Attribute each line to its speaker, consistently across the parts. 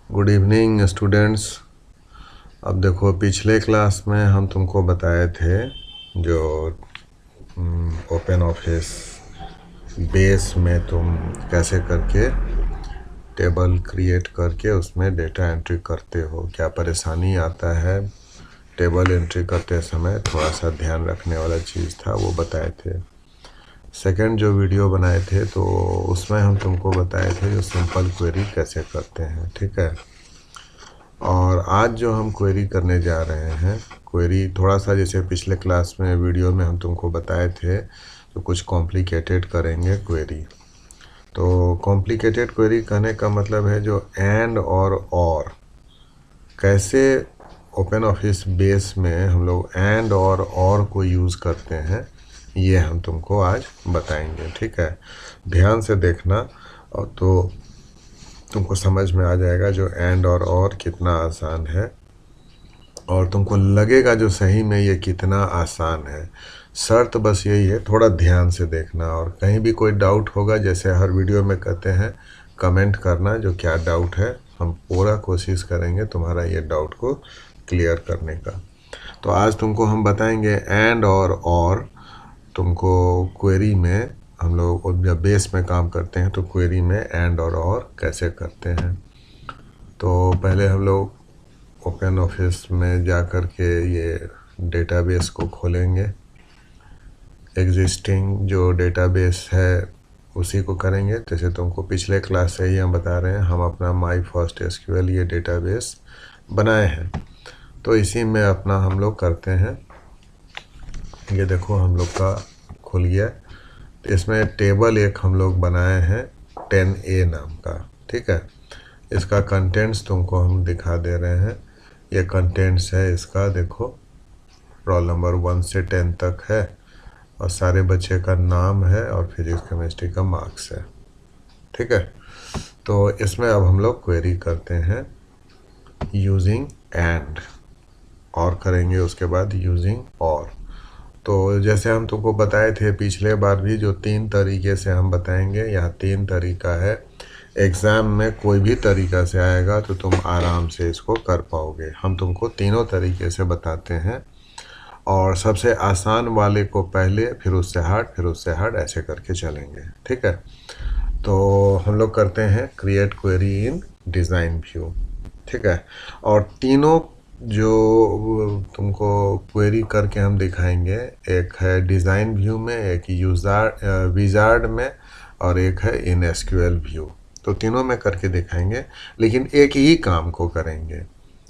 Speaker 1: Good evening students. अब देखो, पिछले क्लास में हम तुमको बताए थे जो ओपन ऑफिस बेस में तुम कैसे करके टेबल क्रिएट करके उसमें डेटा एंट्री करते हो। क्या परेशानी आता है टेबल एंट्री करते समय, थोड़ा सा ध्यान रखने वाला चीज़ था, वो बताए थे। सेकंड जो वीडियो बनाए थे तो उसमें हम तुमको बताए थे जो सिंपल क्वेरी कैसे करते हैं, ठीक है। और आज जो हम क्वेरी करने जा रहे हैं, क्वेरी थोड़ा सा जैसे पिछले क्लास में वीडियो में हम तुमको बताए थे तो कुछ कॉम्प्लिकेटेड करेंगे क्वेरी। तो कॉम्प्लिकेटेड क्वेरी कहने का मतलब है जो एंड और कैसे ओपन ऑफिस बेस में हम लोग एंड और को यूज़ करते हैं, ये हम तुमको आज बताएंगे, ठीक है। ध्यान से देखना और तो तुमको समझ में आ जाएगा जो एंड और कितना आसान है, और तुमको लगेगा जो सही में ये कितना आसान है। शर्त बस यही है, थोड़ा ध्यान से देखना, और कहीं भी कोई डाउट होगा, जैसे हर वीडियो में कहते हैं, कमेंट करना जो क्या डाउट है। हम पूरा कोशिश करेंगे तुम्हारा ये डाउट को क्लियर करने का। तो आज तुमको हम बताएंगे एंड और तुमको क्वेरी में, हम लोग जब बेस में काम करते हैं तो क्वेरी में एंड और कैसे करते हैं। तो पहले हम लोग ओपन ऑफिस में जा कर के ये डेटाबेस को खोलेंगे। एग्जिस्टिंग जो डेटाबेस है उसी को करेंगे, जैसे तुमको पिछले क्लास से ही हम बता रहे हैं। हम अपना माई फर्स्ट एसक्यूएल ये डेटाबेस बनाए हैं, तो इसी में अपना हम लोग करते हैं। ये देखो हम लोग का खुल गया। तो इसमें टेबल एक हम लोग बनाए हैं 10A नाम का, ठीक है। इसका कंटेंट्स तुमको हम दिखा दे रहे हैं। ये कंटेंट्स है इसका, देखो रोल नंबर 1 से 10 तक है, और सारे बच्चे का नाम है, और फिजिक्स केमिस्ट्री का मार्क्स है, ठीक है। तो इसमें अब हम लोग क्वेरी करते हैं यूजिंग एंड, और करेंगे उसके बाद यूजिंग और। तो जैसे हम तुमको बताए थे पिछले बार भी, जो 3 तरीके से हम बताएंगे, यहाँ 3 तरीका है। एग्ज़ाम में कोई भी तरीका से आएगा तो तुम आराम से इसको कर पाओगे। हम तुमको तीनों तरीके से बताते हैं, और सबसे आसान वाले को पहले, फिर उससे हार्ड, फिर उससे हार्ड, ऐसे करके चलेंगे, ठीक है। तो हम लोग करते हैं create query in design view, ठीक है। और तीनों जो तुमको क्वेरी करके हम दिखाएंगे, एक है डिज़ाइन व्यू में, एक विजार्ड में, और एक है इन एसक्यूएल व्यू। तो तीनों में करके दिखाएंगे, लेकिन एक ही काम को करेंगे।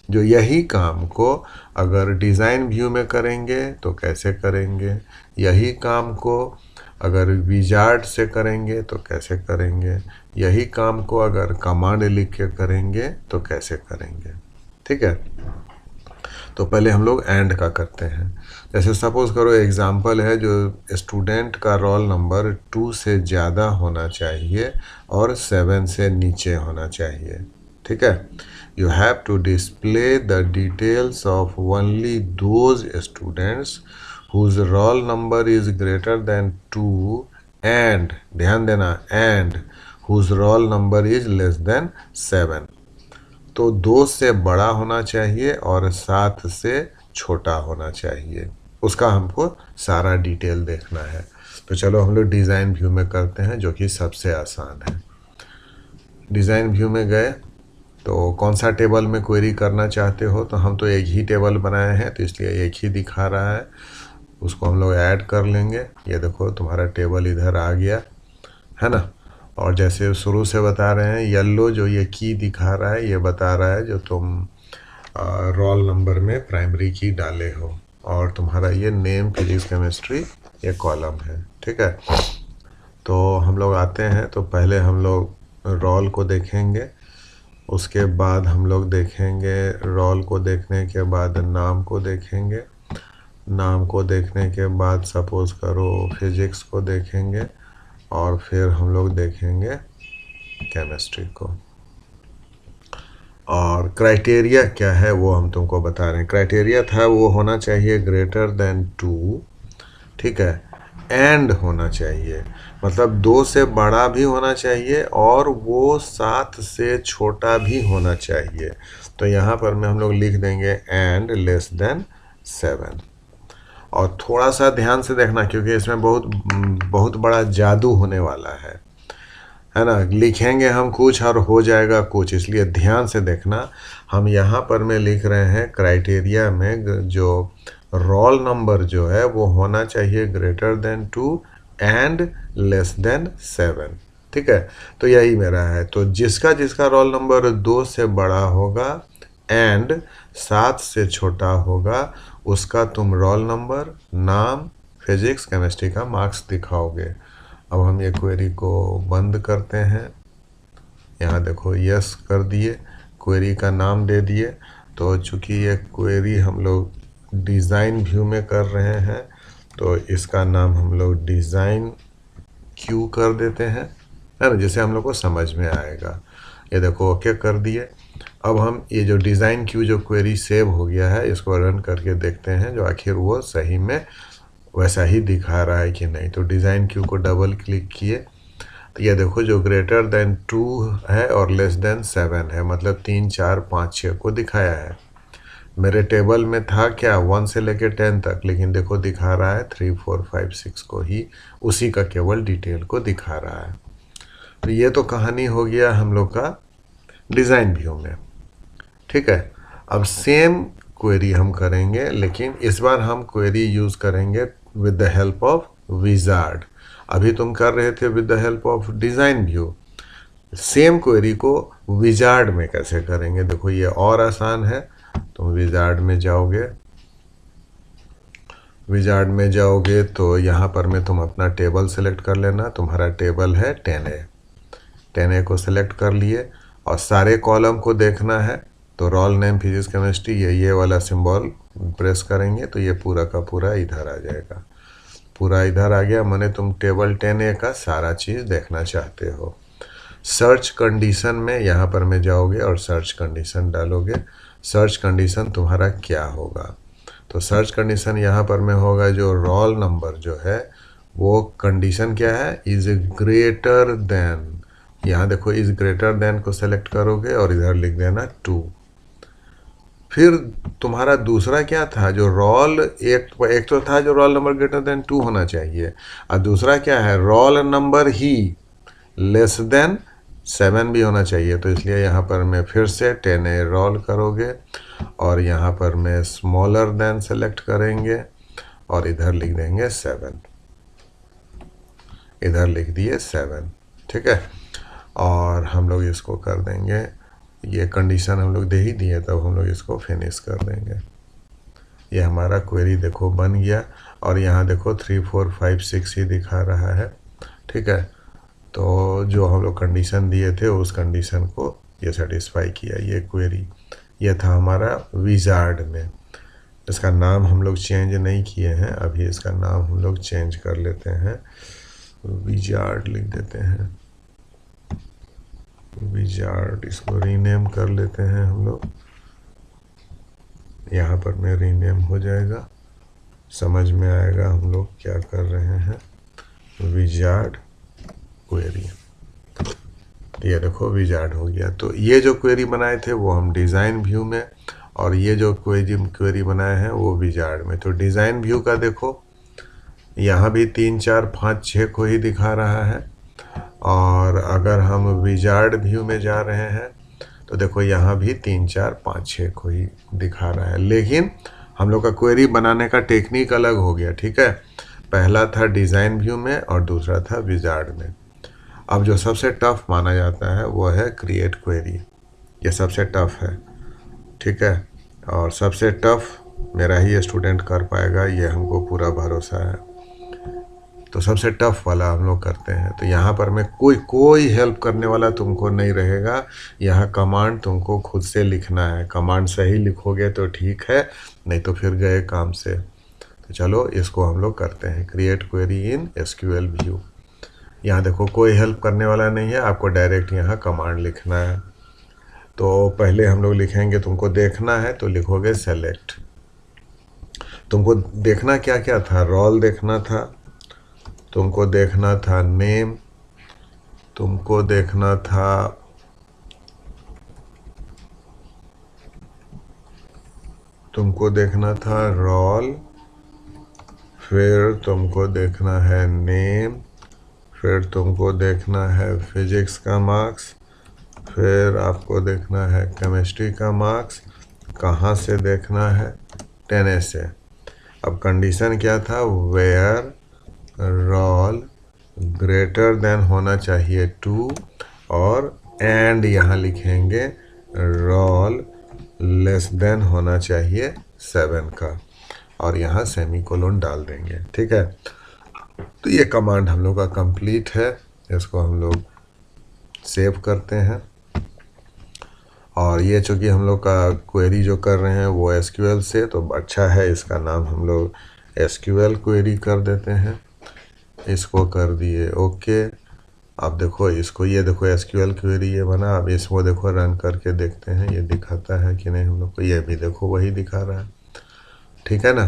Speaker 1: जो यही काम को अगर डिज़ाइन व्यू में करेंगे तो कैसे करेंगे, यही काम को अगर विजार्ड से करेंगे तो कैसे करेंगे, यही काम को अगर कमांड लिख के करेंगे तो कैसे करेंगे, ठीक है। तो पहले हम लोग एंड का करते हैं। जैसे सपोज़ करो एग्ज़ाम्पल है, जो स्टूडेंट का रोल नंबर 2 से ज़्यादा होना चाहिए और 7 से नीचे होना चाहिए, ठीक है। You have to display the details of only those students whose roll number is greater than 2 and, ध्यान देना, and whose roll number is less than 7। तो 2 से बड़ा होना चाहिए और 7 से छोटा होना चाहिए, उसका हमको सारा डिटेल देखना है। तो चलो हम लोग डिज़ाइन व्यू में करते हैं, जो कि सबसे आसान है। डिज़ाइन व्यू में गए तो कौन सा टेबल में क्वेरी करना चाहते हो, तो हम तो एक ही टेबल बनाए हैं, तो इसलिए एक ही दिखा रहा है, उसको हम लोग ऐड कर लेंगे। ये देखो तुम्हारा टेबल इधर आ गया है ना। और जैसे शुरू से बता रहे हैं, येलो जो ये की दिखा रहा है, ये बता रहा है जो तुम रोल नंबर में प्राइमरी की डाले हो, और तुम्हारा ये नेम फिजिक्स केमिस्ट्री ये कॉलम है, ठीक है। तो हम लोग आते हैं, तो पहले हम लोग रोल को देखेंगे, उसके बाद हम लोग देखेंगे, रोल को देखने के बाद नाम को देखेंगे, नाम को देखने के बाद सपोज़ करो फिजिक्स को देखेंगे, और फिर हम लोग देखेंगे केमिस्ट्री को। और क्राइटेरिया क्या है वो हम तुमको बता रहे हैं। क्राइटेरिया था वो होना चाहिए ग्रेटर देन 2, ठीक है, एंड होना चाहिए, मतलब 2 से बड़ा भी होना चाहिए और वो 7 से छोटा भी होना चाहिए। तो यहाँ पर में हम लोग लिख देंगे एंड लेस देन 7। और थोड़ा सा ध्यान से देखना क्योंकि इसमें बहुत बड़ा जादू होने वाला है ना। लिखेंगे हम कुछ और हो जाएगा कुछ, इसलिए ध्यान से देखना। हम यहाँ पर में लिख रहे हैं क्राइटेरिया में जो रोल नंबर जो है वो होना चाहिए greater than 2 and less than 7। ठीक है, तो यही मेरा है। तो जिसका जिसका रोल नंबर 2 से बड़ा होगा एंड 7 से छोटा होगा उसका तुम रोल नंबर, नाम, फिजिक्स केमिस्ट्री का मार्क्स दिखाओगे। अब हम ये क्वेरी को बंद करते हैं। यहाँ देखो यस कर दिए, क्वेरी का नाम दे दिए। तो चूँकि ये क्वेरी हम लोग डिज़ाइन व्यू में कर रहे हैं तो इसका नाम हम लोग डिज़ाइन क्यू कर देते हैं, है ना, जिससे हम लोग को समझ में आएगा। ये देखो ओके कर दिए। अब हम ये जो डिज़ाइन क्यू जो क्वेरी सेव हो गया है इसको रन करके देखते हैं जो आखिर वो सही में वैसा ही दिखा रहा है कि नहीं। तो डिज़ाइन क्यू को डबल क्लिक किए तो ये देखो जो ग्रेटर देन 2 है और लेस देन 7 है, मतलब 3 4 5 6 को दिखाया है। मेरे टेबल में था क्या 1 से लेकर 10 तक, लेकिन देखो दिखा रहा है 3 4 5 6 को ही, उसी का केवल डिटेल को दिखा रहा है। तो ये तो कहानी हो गया हम लोग का डिज़ाइन व्यू में। ठीक है, अब सेम क्वेरी हम करेंगे लेकिन इस बार हम क्वेरी यूज़ करेंगे with the help of wizard. अभी तुम कर रहे थे with the help of design view, same query को विजार्ड में कैसे करेंगे देखो ये और आसान है। तुम विजार्ड में जाओगे, विजार्ड में जाओगे तो यहाँ पर में तुम अपना टेबल सेलेक्ट कर लेना। तुम्हारा टेबल है 10A, 10A को सेलेक्ट कर लिए और सारे कॉलम को देखना है। तो रोल नेम, फिजिक्स, केमिस्ट्री, ये वाला सिंबल प्रेस करेंगे तो ये पूरा का पूरा इधर आ जाएगा। पूरा इधर आ गया, माने तुम टेबल 10A का सारा चीज़ देखना चाहते हो। सर्च कंडीशन में यहाँ पर में जाओगे और सर्च कंडीशन डालोगे। सर्च कंडीशन तुम्हारा क्या होगा, तो सर्च कंडीशन यहाँ पर में होगा जो रोल नंबर जो है वो कंडीशन क्या है, इज़ ग्रेटर देन। यहाँ देखो इज़ ग्रेटर देन को सेलेक्ट करोगे और इधर लिख देना 2। फिर तुम्हारा दूसरा क्या था, जो रोल एक तो था जो रोल नंबर ग्रेटर देन 2 होना चाहिए, और दूसरा क्या है, रोल नंबर ही लेस देन 7 भी होना चाहिए। तो इसलिए यहाँ पर मैं फिर से 10A रोल करोगे और यहाँ पर मैं स्मॉलर देन सेलेक्ट करेंगे और इधर लिख देंगे 7, इधर लिख दिए 7। ठीक है, और हम लोग इसको कर देंगे, ये कंडीशन हम लोग दे ही दिए, तब हम लोग इसको फिनिश कर देंगे। ये हमारा क्वेरी देखो बन गया और यहाँ देखो 3 4 5 6 ही दिखा रहा है। ठीक है, तो जो हम लोग कंडीशन दिए थे उस कंडीशन को ये सेटिस्फाई किया। ये क्वेरी ये था हमारा विजार्ड में। इसका नाम हम लोग चेंज नहीं किए हैं, अभी इसका नाम हम लोग चेंज कर लेते हैं, विजार्ड लिख देते हैं, विजार्ड। इसको रीनेम कर लेते हैं हम लोग, यहाँ पर में रीनेम हो जाएगा, समझ में आएगा हम लोग क्या कर रहे हैं। विजार्ड क्वेरी, ये देखो विजार्ड हो गया। तो ये जो क्वेरी बनाए थे वो हम डिज़ाइन व्यू में, और ये जो क्वेरी बनाए हैं वो विजार्ड में। तो डिज़ाइन व्यू का देखो यहाँ भी 3 4 5 6 को ही दिखा रहा है, और अगर हम विजार्ड व्यू में जा रहे हैं तो देखो यहाँ भी 3 4 5 6 को ही दिखा रहा है। लेकिन हम लोग का क्वेरी बनाने का टेक्निक अलग हो गया। ठीक है, पहला था डिज़ाइन व्यू में और दूसरा था विजार्ड में। अब जो सबसे टफ माना जाता है वो है क्रिएट क्वेरी, ये सबसे टफ है। ठीक है, और सबसे टफ मेरा ही स्टूडेंट कर पाएगा, ये हमको पूरा भरोसा है। तो सबसे टफ वाला हम लोग करते हैं। तो यहाँ पर मैं कोई हेल्प करने वाला तुमको नहीं रहेगा, यहाँ कमांड तुमको खुद से लिखना है। कमांड सही लिखोगे तो ठीक है, नहीं तो फिर गए काम से। तो चलो इसको हम लोग करते हैं, create query in SQL view. यहाँ देखो कोई हेल्प करने वाला नहीं है, आपको डायरेक्ट यहाँ कमांड लिखना है। तो पहले हम लोग लिखेंगे, तुमको देखना है तो लिखोगे सेलेक्ट। तुमको देखना क्या क्या था, रोल देखना था, तुमको देखना था नेम, तुमको देखना था रोल, फिर तुमको देखना है नेम, फिर तुमको देखना है फिजिक्स का मार्क्स, फिर आपको देखना है केमिस्ट्री का मार्क्स। कहाँ से देखना है? 10A से। अब कंडीशन क्या था? वेयर रोल ग्रेटर देन होना चाहिए 2 और एंड यहाँ लिखेंगे रोल लेस देन होना चाहिए 7 का, और यहाँ सेमीकोलन डाल देंगे। ठीक है, तो ये कमांड हम लोग का कंप्लीट है। इसको हम लोग सेव करते हैं। और ये चूँकि हम लोग का क्वेरी जो कर रहे हैं वो एसक्यूएल से, तो अच्छा है, इसका नाम हम लोग एसक्यूएल क्वेरी कर देते हैं। इसको कर दिए ओके। अब देखो इसको, ये देखो एसक्यूएल क्वेरी ये बना। अब इसको देखो रन करके देखते हैं ये दिखाता है कि नहीं हम लोग को। ये भी देखो वही दिखा रहा है, ठीक है ना।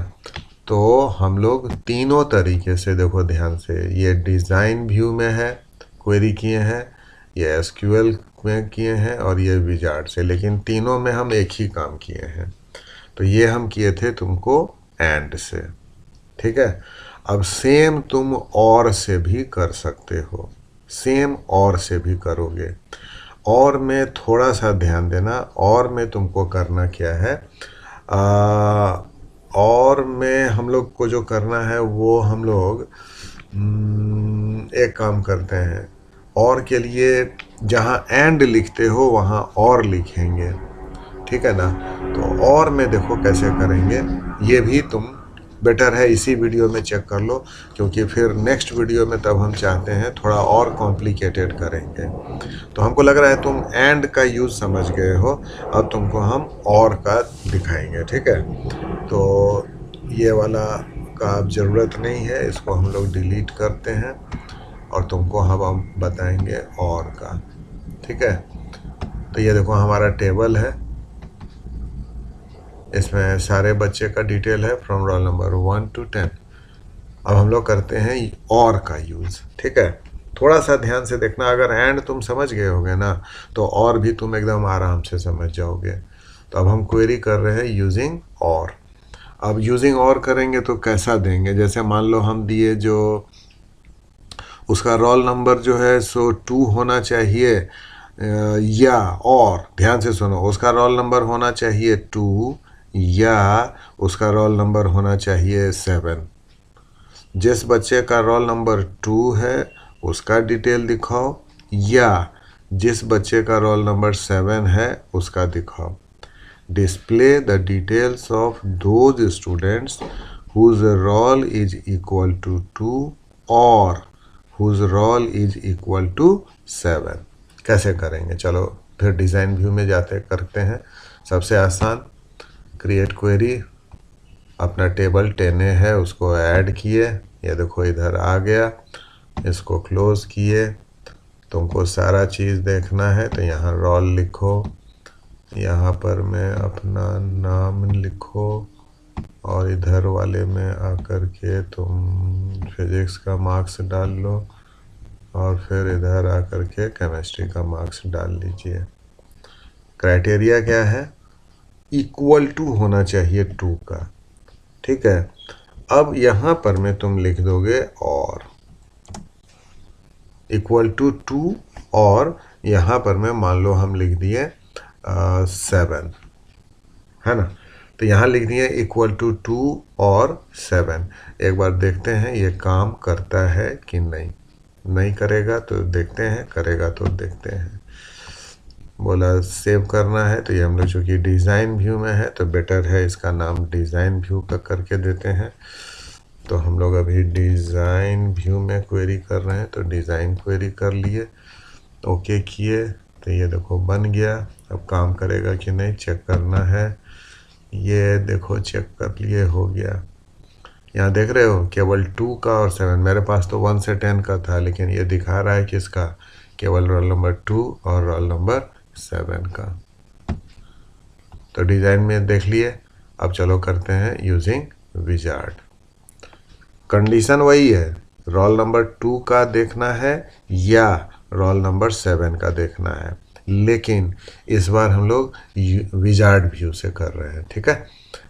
Speaker 1: तो हम लोग तीनों तरीके से, देखो ध्यान से, ये डिज़ाइन व्यू में है क्वेरी किए हैं, ये एसक्यूएल में किए हैं, और ये विजार्ड से, लेकिन तीनों में हम एक ही काम किए हैं। तो ये हम किए थे तुमको एंड से, ठीक है। अब सेम तुम और से भी कर सकते हो, सेम और से भी करोगे। और में थोड़ा सा ध्यान देना, और में तुमको करना क्या है, और में हम लोग को जो करना है वो हम लोग एक काम करते हैं। और के लिए जहाँ एंड लिखते हो वहाँ और लिखेंगे, ठीक है ना। तो और में देखो कैसे करेंगे, ये भी तुम बेटर है इसी वीडियो में चेक कर लो, क्योंकि फिर नेक्स्ट वीडियो में तब हम चाहते हैं थोड़ा और कॉम्प्लिकेटेड करेंगे। तो हमको लग रहा है तुम एंड का यूज़ समझ गए हो, अब तुमको हम और का दिखाएंगे, ठीक है। तो ये वाला का अब ज़रूरत नहीं है, इसको हम लोग डिलीट करते हैं और तुमको हम बताएंगे और का, ठीक है। तो ये देखो हमारा टेबल है, इसमें सारे बच्चे का डिटेल है फ्रॉम रोल नंबर 1 to 10। अब हम लोग करते हैं और का यूज़, ठीक है। थोड़ा सा ध्यान से देखना, अगर एंड तुम समझ गए होगे ना तो और भी तुम एकदम आराम से समझ जाओगे। तो अब हम क्वेरी कर रहे हैं यूजिंग और। अब यूजिंग और करेंगे तो कैसा देंगे, जैसे मान लो हम दिए जो उसका रोल नंबर जो है सो 2 होना चाहिए, या और ध्यान से सुनो, उसका रोल नंबर होना चाहिए 2 या उसका रोल नंबर होना चाहिए 7। जिस बच्चे का रोल नंबर 2 है उसका डिटेल दिखाओ, या जिस बच्चे का रोल नंबर 7 है उसका दिखाओ। Display the details of those students whose roll is equal to 2 और whose roll is equal to 7। कैसे करेंगे, चलो फिर डिज़ाइन व्यू में जाते करते हैं। सबसे आसान, क्रिएट क्वेरी, अपना टेबल 10A है उसको ऐड किए, ये देखो इधर आ गया, इसको क्लोज किए। तुमको सारा चीज़ देखना है तो यहाँ रोल लिखो, यहाँ पर मैं अपना नाम लिखो, और इधर वाले में आकर के तुम फिजिक्स का मार्क्स डाल लो, और फिर इधर आकर के केमिस्ट्री का मार्क्स डाल लीजिए। क्राइटेरिया क्या है, इक्वल टू होना चाहिए 2 का, ठीक है। अब यहाँ पर में तुम लिख दोगे और इक्वल टू 2, और यहाँ पर में मान लो हम लिख दिए 7, है ना। तो यहाँ लिख दिए इक्वल टू 2 और 7। एक बार देखते हैं ये काम करता है कि नहीं। नहीं करेगा तो देखते हैं, करेगा तो देखते हैं। बोला सेव करना है, तो ये हम लोग चूँकि डिज़ाइन व्यू में है तो बेटर है इसका नाम डिज़ाइन व्यू का करके देते हैं। तो हम लोग अभी डिज़ाइन व्यू में क्वेरी कर रहे हैं, तो डिज़ाइन क्वेरी कर लिए, ओके किए, तो ये देखो बन गया। अब काम करेगा कि नहीं चेक करना है। ये देखो चेक कर लिए, हो गया। यहाँ देख रहे हो केवल 2 का और 7, मेरे पास तो 1 से 10 का था, लेकिन ये दिखा रहा है कि इसका केवल रोल नंबर 2 और रोल नंबर 7 का। तो डिज़ाइन में देख लिए। अब चलो करते हैं यूजिंग विजार्ड। कंडीशन वही है, रोल नंबर 2 का देखना है या रोल नंबर 7 का देखना है, लेकिन इस बार हम लोग विजार्ड व्यू से कर रहे हैं। ठीक है,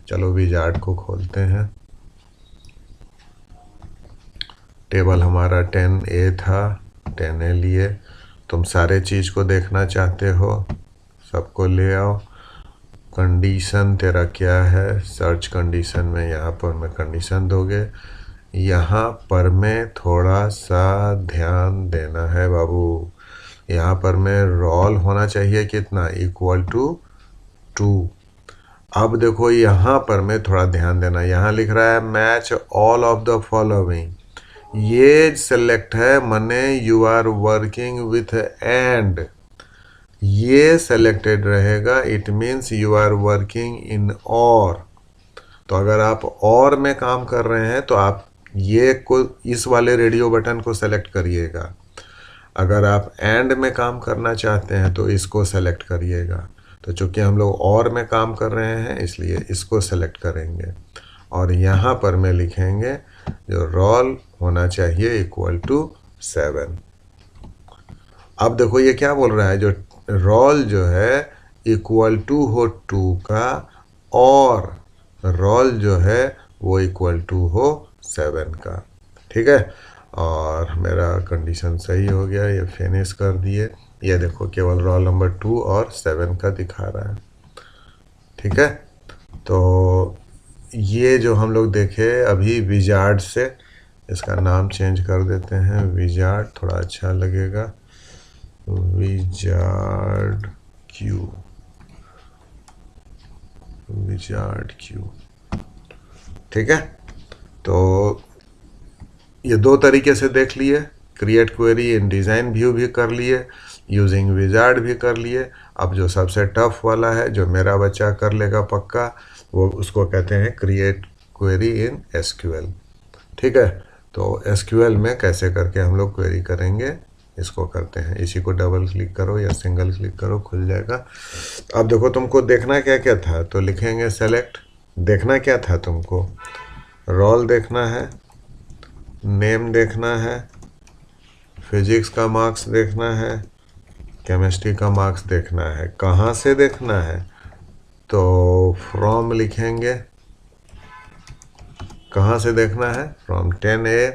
Speaker 1: चलो विजार्ड को खोलते हैं। टेबल हमारा 10A था, 10A लिए। तुम सारे चीज़ को देखना चाहते हो, सबको ले आओ। कंडीशन तेरा क्या है, सर्च कंडीशन में यहाँ पर मैं कंडीशन दोगे। यहाँ पर मैं थोड़ा सा ध्यान देना है बाबू। यहाँ पर मैं रोल होना चाहिए कितना, इक्वल टू 2। अब देखो यहाँ पर मैं थोड़ा ध्यान देना, यहाँ लिख रहा है match all of the following. ये सेलेक्ट है मने you are working with and, ये सेलेक्टेड रहेगा, it means you are working in or. तो अगर आप और में काम कर रहे हैं तो आप ये को इस वाले रेडियो बटन को सेलेक्ट करिएगा। अगर आप एंड में काम करना चाहते हैं तो इसको सेलेक्ट करिएगा। तो चूँकि हम लोग और में काम कर रहे हैं इसलिए इसको सेलेक्ट करेंगे और यहाँ पर मैं लिखेंगे जो रोल होना चाहिए इक्वल टू 7। अब देखो ये क्या बोल रहा है, जो रोल जो है इक्वल टू हो 2 का और रोल जो है वो इक्वल टू हो 7 का। ठीक है, और मेरा कंडीशन सही हो गया, ये फिनिश कर दिए। ये देखो केवल रोल नंबर 2 और 7 का दिखा रहा है। ठीक है, तो ये जो हम लोग देखे अभी विजार्ड से, इसका नाम चेंज कर देते हैं, विजार्ड थोड़ा अच्छा लगेगा, विजार्ड क्यू, विजार्ड क्यू। ठीक है, तो ये दो तरीके से देख लिए, create query in design view भी कर लिए, यूजिंग विजार्ड भी कर लिए। अब जो सबसे टफ वाला है जो मेरा बच्चा कर लेगा पक्का, वो उसको कहते हैं क्रिएट क्वेरी इन एसक्यूएल। ठीक है, तो एसक्यूएल में कैसे करके हम लोग क्वेरी करेंगे इसको करते हैं। इसी को डबल क्लिक करो या सिंगल क्लिक करो, खुल जाएगा। अब देखो तुमको देखना क्या क्या था, तो लिखेंगे सेलेक्ट। देखना क्या था तुमको, रोल देखना है, नेम देखना है, फिजिक्स का मार्क्स देखना है, केमिस्ट्री का मार्क्स देखना है। कहाँ से देखना है, तो फ्रॉम लिखेंगे। कहाँ से देखना है, फ्रॉम 10A।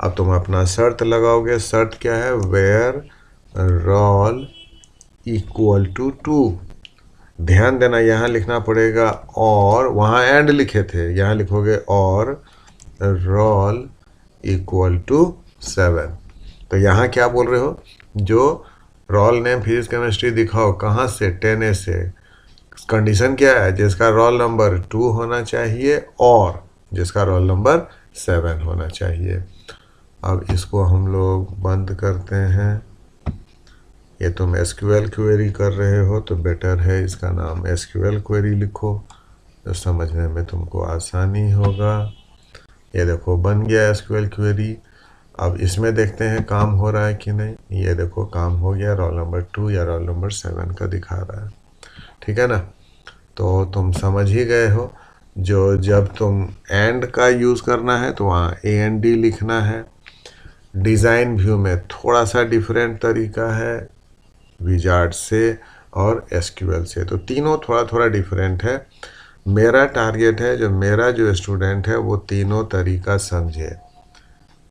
Speaker 1: अब तुम अपना शर्त लगाओगे, शर्त क्या है, वेयर रोल इक्वल टू 2। ध्यान देना यहाँ लिखना पड़ेगा और, वहाँ एंड लिखे थे, यहाँ लिखोगे और रोल इक्वल टू 7। तो यहाँ क्या बोल रहे हो, जो रोल नेम फिजिक्स केमिस्ट्री दिखाओ, कहाँ से, 10A से। कंडीशन क्या है, जिसका रोल नंबर 2 होना चाहिए और जिसका रोल नंबर 7 होना चाहिए। अब इसको हम लोग बंद करते हैं। ये तुम एसक्यूएल क्वेरी कर रहे हो तो बेटर है इसका नाम एसक्यूएल क्वेरी लिखो, तो समझने में तुमको आसानी होगा। ये देखो बन गया एसक्यूएल क्वेरी। अब इसमें देखते हैं काम हो रहा है कि नहीं। ये देखो काम हो गया, रोल नंबर 2 या रोल नंबर 7 का दिखा रहा है। ठीक है ना, तो तुम समझ ही गए हो। जो जब तुम एंड का यूज़ करना है तो वहाँ AND लिखना है। डिज़ाइन व्यू में थोड़ा सा डिफरेंट तरीका है विजार्ड से और एसक्यूएल से, तो तीनों थोड़ा थोड़ा डिफरेंट है। मेरा टारगेट है जो मेरा जो स्टूडेंट है वो तीनों तरीका समझे।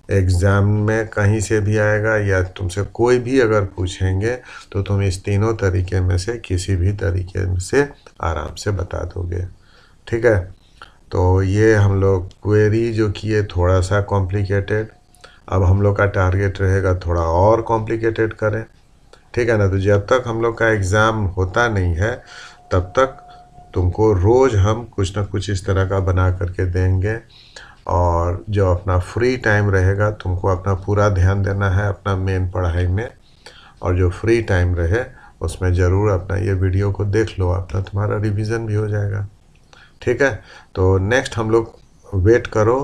Speaker 1: एग्ज़ाम में कहीं से भी आएगा या तुमसे कोई भी अगर पूछेंगे तो तुम इस तीनों तरीके में से किसी भी तरीके से आराम से बता दोगे। ठीक है, तो ये हम लोग क्वेरी जो किए थोड़ा सा कॉम्प्लिकेटेड, अब हम लोग का टारगेट रहेगा थोड़ा और कॉम्प्लिकेटेड करें। ठीक है ना, तो जब तक हम लोग का एग्ज़ाम होता नहीं है तब तक तुमको रोज़ हम कुछ ना कुछ इस तरह का बना करके देंगे। और जो अपना फ्री टाइम रहेगा तुमको अपना पूरा ध्यान देना है अपना मेन पढ़ाई में, और जो फ्री टाइम रहे उसमें ज़रूर अपना ये वीडियो को देख लो, अपना तुम्हारा रिवीजन भी हो जाएगा। ठीक है, तो नेक्स्ट हम लोग वेट करो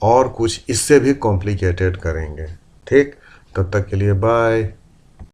Speaker 1: और कुछ इससे भी कॉम्प्लिकेटेड करेंगे। ठीक, तब तक के लिए बाय।